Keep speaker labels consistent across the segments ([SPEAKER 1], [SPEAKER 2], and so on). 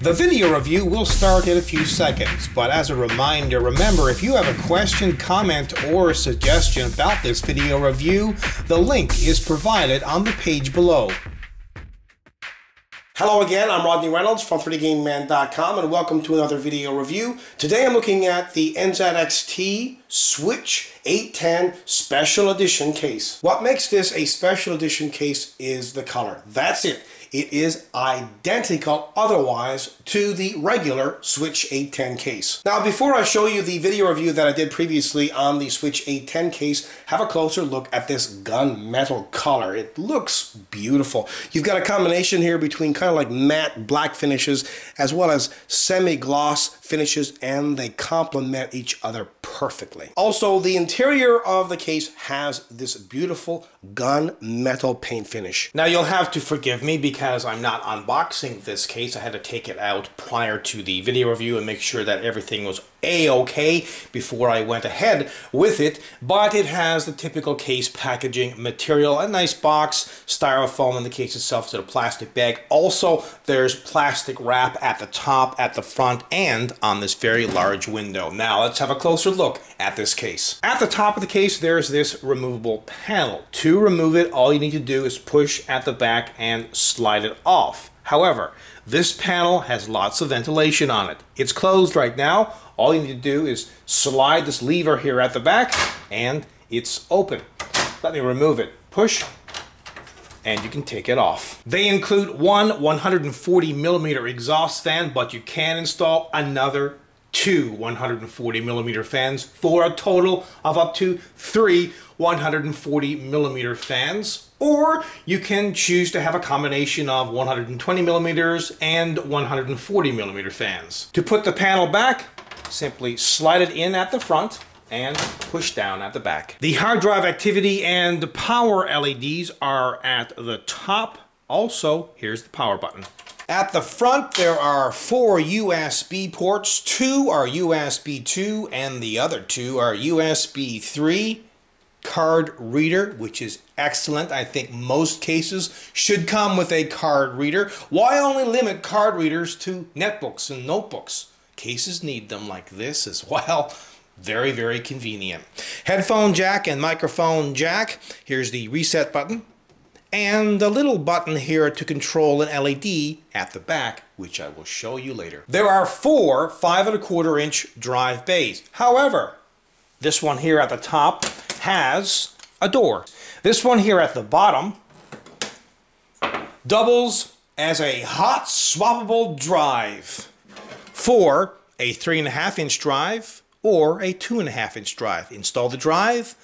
[SPEAKER 1] The video review will start in a few seconds, but as a reminder, remember if you have a question, comment, or a suggestion about this video review, the link is provided on the page below. Hello again, I'm Rodney Reynolds from FreeTheGameMan.com and welcome to another video review. Today I'm looking at the NZXT Switch 810 Special Edition case. What makes this a Special Edition case is the color. That's it. It is identical otherwise to the regular Switch 810 case. Now before I show you the video review that I did previously on the Switch 810 case, have a closer look at this gunmetal color. It looks beautiful. You've got a combination here between kind of like matte black finishes as well as semi-gloss finishes, and they complement each other perfectly. Also, the interior of the case has this beautiful gunmetal paint finish. Now you'll have to forgive me because I'm not unboxing this case. I had to take it out prior to the video review and make sure that everything was a-okay before I went ahead with it, but it has the typical case packaging material, a nice box, styrofoam in the case itself, so a plastic bag. Also, there's plastic wrap at the top, at the front, and on this very large window. Now let's have a closer look at this case. At the top of the case, there's this removable panel. To remove it, all you need to do is push at the back and slide it off. However, this panel has lots of ventilation on it. It's closed right now. All you need to do is slide this lever here at the back and it's open. Let me remove it. Push and you can take it off. They include one 140mm exhaust fan, but you can install another two 140mm fans for a total of up to three 140mm fans. Or you can choose to have a combination of 120mm and 140mm fans. To put the panel back, simply slide it in at the front and push down at the back. The hard drive activity and power LEDs are at the top. Also, here's the power button. At the front, there are 4 USB ports. 2 are USB 2 and the other 2 are USB 3. Card reader, which is excellent. I think most cases should come with a card reader. Why only limit card readers to netbooks and notebooks? Cases need them like this as well. Very, very convenient. Headphone jack and microphone jack. Here's the reset button. And a little button here to control an LED at the back, which I will show you later. There are 4 5¼ inch drive bays. However, this one here at the top has a door. This one here at the bottom doubles as a hot swappable drive for a 3½ inch drive or a 2½ inch drive. Install the drive,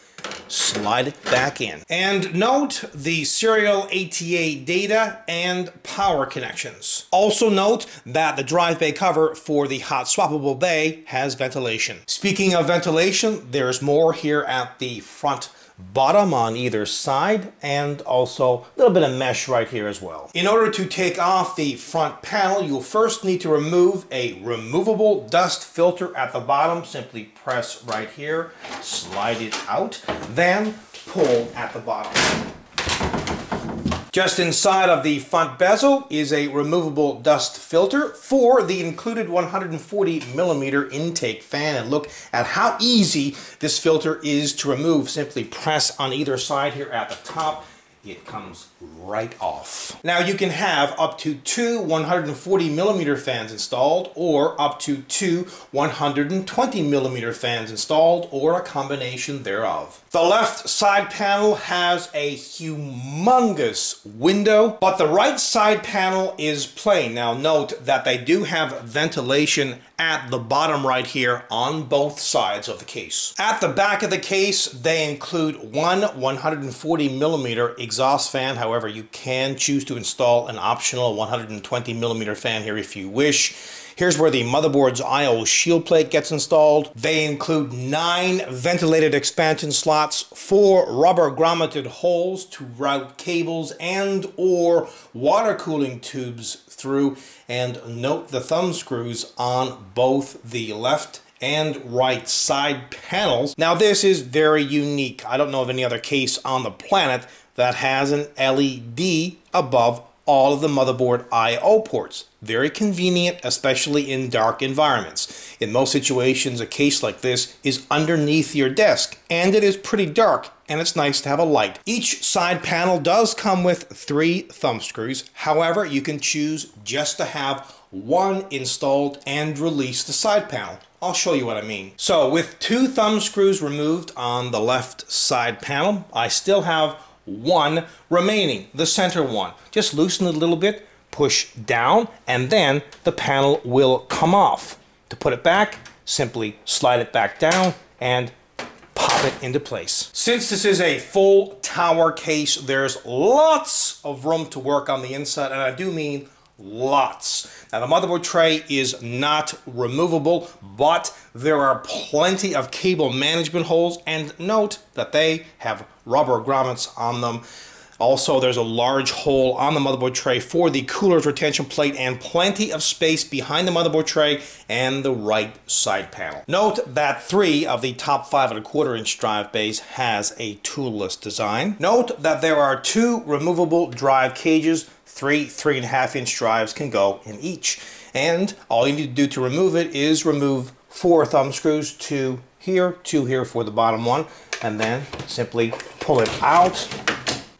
[SPEAKER 1] slide it back in. And note the serial ATA data and power connections. Also note that the drive bay cover for the hot swappable bay has ventilation. Speaking of ventilation, there's more here at the front bottom on either side, and also a little bit of mesh right here as well. In order to take off the front panel, you'll first need to remove a removable dust filter at the bottom. Simply press right here, slide it out, then pull at the bottom. Just inside of the front bezel is a removable dust filter for the included 140mm intake fan. And look at how easy this filter is to remove. Simply press on either side here at the top. It comes right off. Now you can have up to 2 140mm fans installed, or up to 2 120mm fans installed, or a combination thereof. The left side panel has a humongous window, but the right side panel is plain. Now note that they do have ventilation at the bottom right here on both sides of the case. At the back of the case, they include one 140mm exhaust fan. However, you can choose to install an optional 120mm fan here if you wish. Here's where the motherboard's I/O shield plate gets installed. They include 9 ventilated expansion slots, 4 rubber grommeted holes to route cables and or water cooling tubes through, and note the thumb screws on both the left and right side panels. Now this is very unique. I don't know of any other case on the planet that has an LED above all of the motherboard I/O ports. Very convenient, especially in dark environments. In most situations, a case like this is underneath your desk, and it is pretty dark, and it's nice to have a light. Each side panel does come with 3 thumb screws. However, you can choose just to have one installed and release the side panel. I'll show you what I mean. So with 2 thumb screws removed on the left side panel, I still have one remaining, the center one. Just loosen it a little bit, push down, and then the panel will come off. To put it back, simply slide it back down and pop it into place. Since this is a full tower case, there's lots of room to work on the inside, and I do mean lots. Now the motherboard tray is not removable, but there are plenty of cable management holes, and note that they have rubber grommets on them. Also, there's a large hole on the motherboard tray for the cooler's retention plate, and plenty of space behind the motherboard tray and the right side panel. Note that 3 of the top 5¼ drive bays has a toolless design. Note that there are 2 removable drive cages. 3 3.5-inch drives can go in each. And all you need to do to remove it is remove 4 thumb screws, 2 here for the bottom one, and then simply pull it out.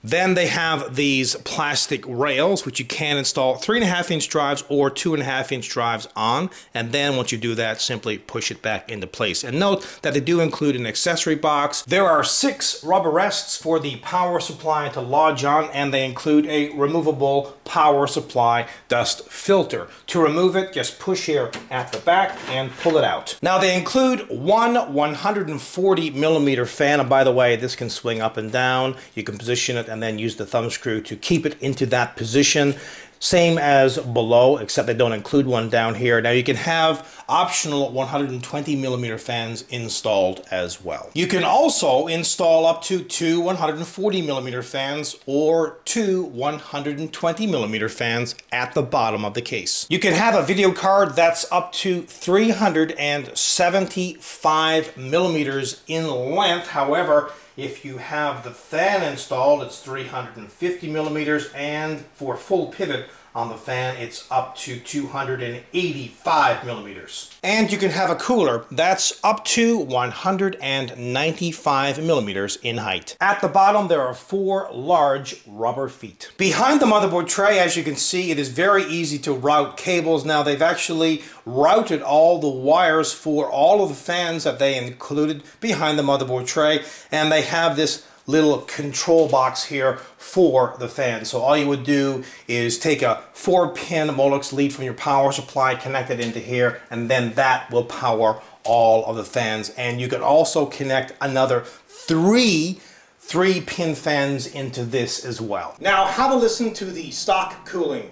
[SPEAKER 1] Then they have these plastic rails, which you can install 3.5-inch drives or 2.5-inch drives on. And then once you do that, simply push it back into place. And note that they do include an accessory box. There are 6 rubber rests for the power supply to lodge on, and they include a removable power supply dust filter. To remove it, just push here at the back and pull it out. Now they include one 140mm fan, and by the way, this can swing up and down. You can position it and then use the thumb screw to keep it into that position. Same as below, except they don't include one down here. Now you can have optional 120mm fans installed as well. You can also install up to 2 140mm fans or 2 120mm fans at the bottom of the case. You can have a video card that's up to 375mm in length. However, if you have the fan installed, it's 350mm, and for full pivot on the fan, it's up to 285mm. And you can have a cooler that's up to 195mm in height. At the bottom, there are 4 large rubber feet. Behind the motherboard tray, as you can see, it is very easy to route cables. Now, they've actually routed all the wires for all of the fans that they included behind the motherboard tray, and they have this little control box here for the fan. So all you would do is take a 4-pin Molex lead from your power supply, connect it into here, and then that will power all of the fans. And you can also connect another 3 3-pin fans into this as well. Now have a listen to the stock cooling.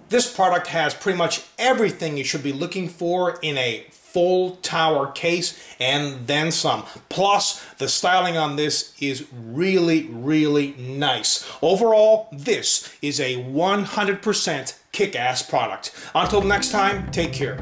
[SPEAKER 1] This product has pretty much everything you should be looking for in a full tower case and then some. Plus, the styling on this is really, really nice. Overall, this is a 100% kick-ass product. Until next time, take care.